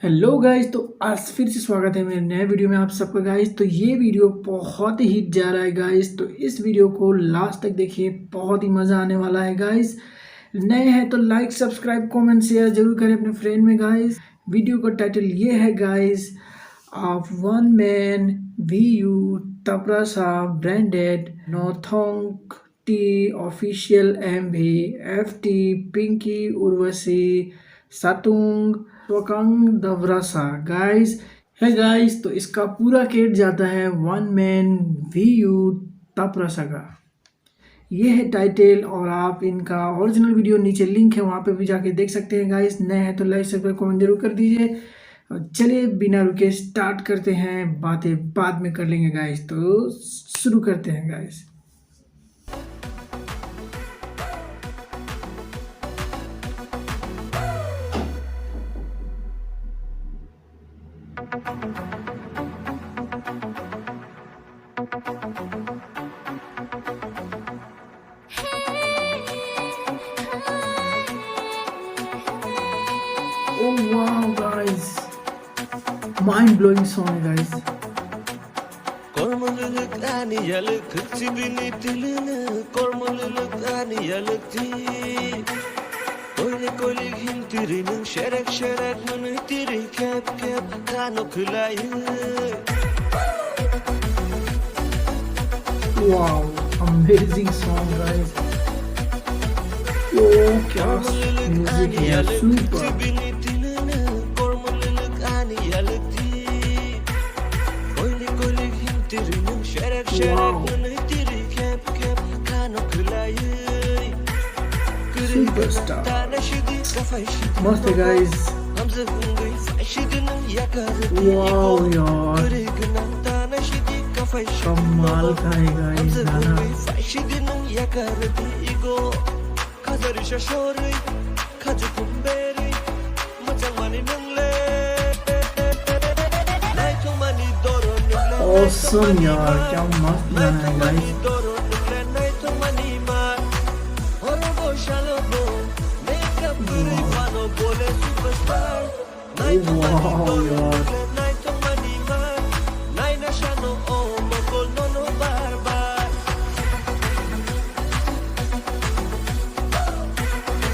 Hello guys. तो आज फिर से स्वागत है मेरे नए वीडियो में आप सबका गाइस। तो ये वीडियो बहुत ही हिट जा रहा है गाइस, तो इस वीडियो को लास्ट तक देखिए, बहुत ही मज़ा आने वाला है गाइस। नए हैं तो लाइक सब्सक्राइब कमेंट शेयर जरूर करें अपने फ्रेंड में गाइस। वीडियो का टाइटल ये है गाइस, ऑफ वन मैन वी यू तपरासा ब्रांडेड नौथोंगटी official MV FT Pinky Urvashi सातुंग स्वकांग दबरासा गाइस है गाइस। तो इसका पूरा क्रेडिट जाता है वन मैन VU तपरासा का। ये है टाइटल और आप इनका ओरिजिनल वीडियो नीचे लिंक है, वहाँ पे भी जाके देख सकते हैं गाइस। नए हैं तो लाइक सब्सक्राइब कमेंट जरूर कर दीजिए। चलिए बिना रुके स्टार्ट करते हैं, बातें बाद में कर लेंगे गाइस। तो शुरू करते हैं guys. Oh wow guys, mind blowing song guys. Kormalılık aniyalık tibini dilini kormalılık aniyalık ti Koyli hintirinin şerek mını tiri kep kano kılayı Wow, amazing song guys. Oh क्या music है, super. Wow. Superstar. मस्त है guys. Wow यार, कमाल का है guys गाना. Awesome यार, क्या मस्त गाना है गाइस। वाह यार,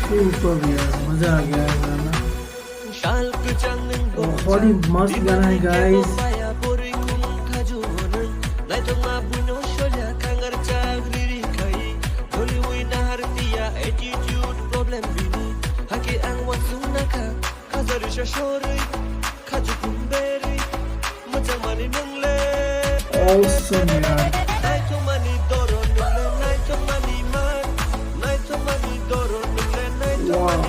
सुपर यार, मजा आ गया है गाना। बहुत ही मस्त गाना है गाइस। Awesome यार। Wow.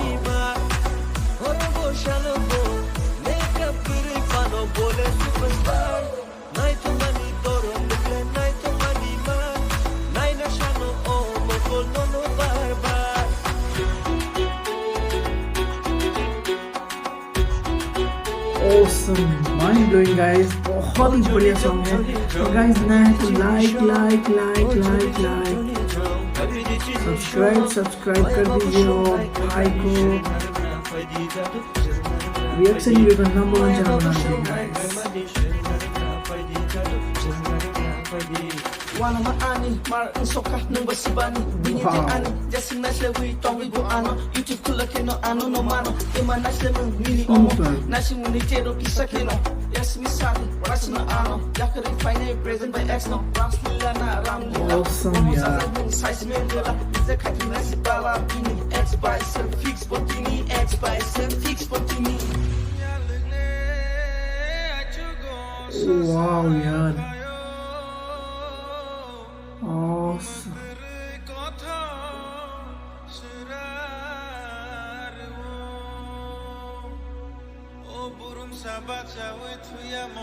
Awesome, mind blowing guys, बहुत ही बढ़िया सॉन्ग है। तो गाइस नया है तो लाइक सब्सक्राइब कर दीजिए और भाई को रिएक्शन वीडियो का नंबर 1 चैनल बना दीजिए guys. Wana maani mar insoka nung basibani binite ani just nasle we tongi go ano YouTube kula keno ano no mano ema nasle nung mini omo nasi muni tero kisakeno yes mi sadi rasna ano yakari fine present by X no rasla na ramli Awesome yaar, size me dela ze khaki nasi bala bini X by self fix botini X by self fix botini wow यार, awesome.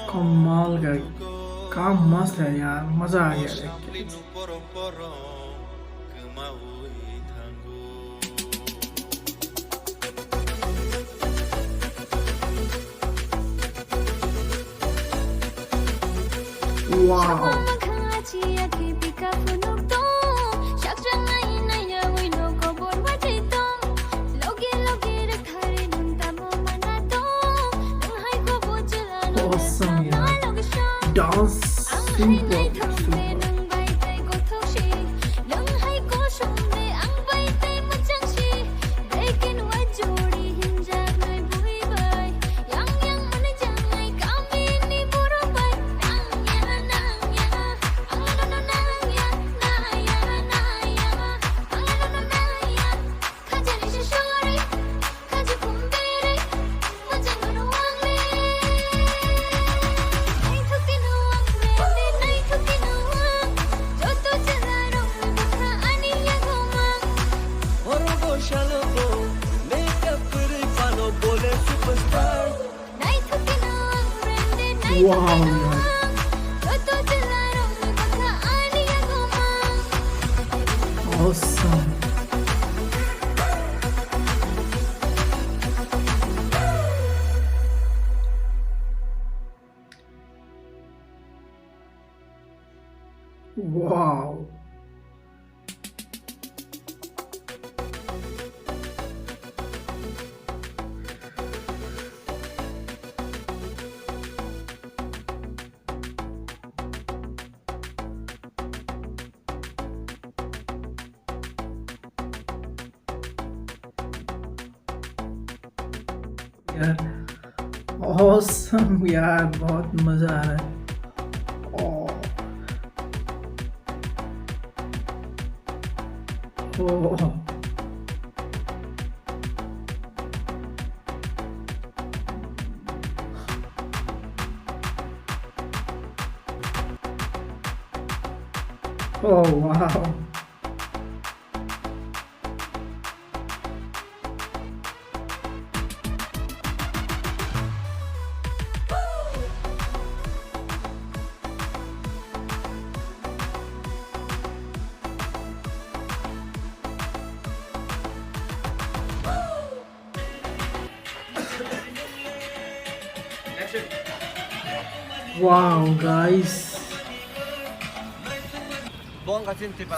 कमाल का काम मस्त है यार, मजा आ गया देख के। Wow. awesome यार dance super wow awesome wow यार awesome यार बहुत मजा आ रहा है oh. Oh wow wow guys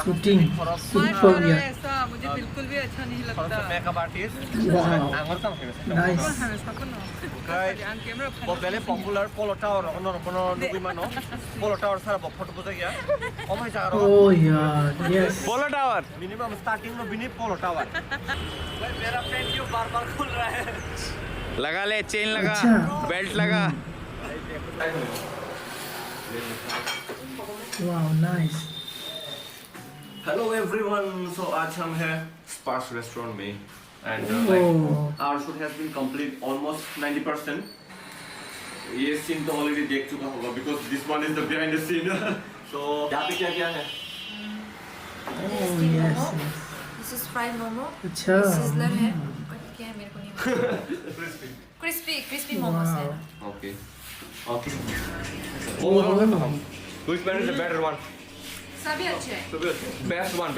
shooting super यार ऐसा मुझे बिल्कुल भी अच्छा नहीं लगता मेकअप आर्टिस्ट nice वो पहले पॉपुलर पोलो tower ono ono nugui mano polo tower sara bo photo boja gya o mai jaga oh yaar yes polo tower minimum starting में बिनी polo tower भाई मेरा पेन क्यों बार-बार खुल रहा है लगा ले चेन लगा बेल्ट लगा wow nice Hello everyone, so आज हम हैं Sparks restaurant में and our shoot has been complete almost 90%. ये scene तो already देख चुका होगा because this one is the behind the scene. So यहाँ पे क्या क्या है? oh yes This is fried momo. अच्छा Sizzler है. और क्या है मेरे को नहीं मालूम. Crispy momos है. Okay. Which one is the better one? सभी अच्छे हैं. Best one.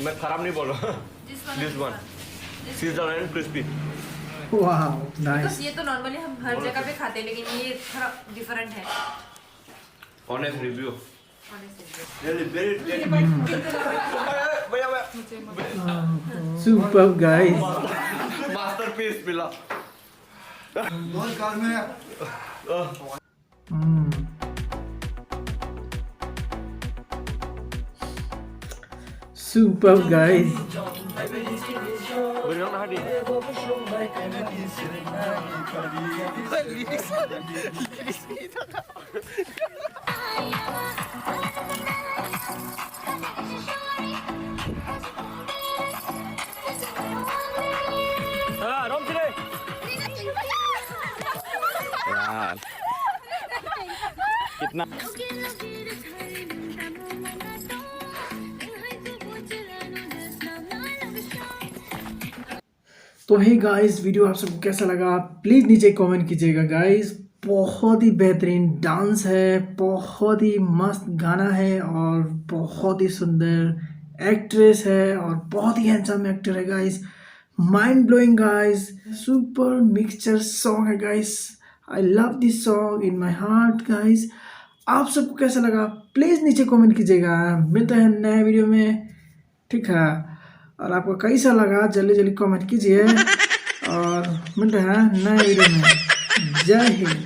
मैं खराब नहीं बोल रहा. This one. Sizzler and crispy. wow nice Because ये तो normally हम हर जगह पे खाते हैं लेकिन ये थोड़ा different है. Honest review. Honestly. Very super guys masterpiece मिला. super guys Berenang hadi. Rom sini. Yaar. कितना तो हे गाइस वीडियो आप सबको कैसा लगा प्लीज़ नीचे कमेंट कीजिएगा गाइस बहुत ही बेहतरीन डांस है बहुत ही मस्त गाना है और बहुत ही सुंदर एक्ट्रेस है और बहुत ही हैंडसम एक्टर है guys mind blowing guys super mixture song है guys I love this song in my heart guys आप सबको कैसा लगा प्लीज़ नीचे कमेंट कीजिएगा मिलते हैं नए वीडियो में ठीक है और आपको कैसा लगा जल्दी जल्दी कमेंट कीजिए और मिलते हैं नए वीडियो में जय हिंद।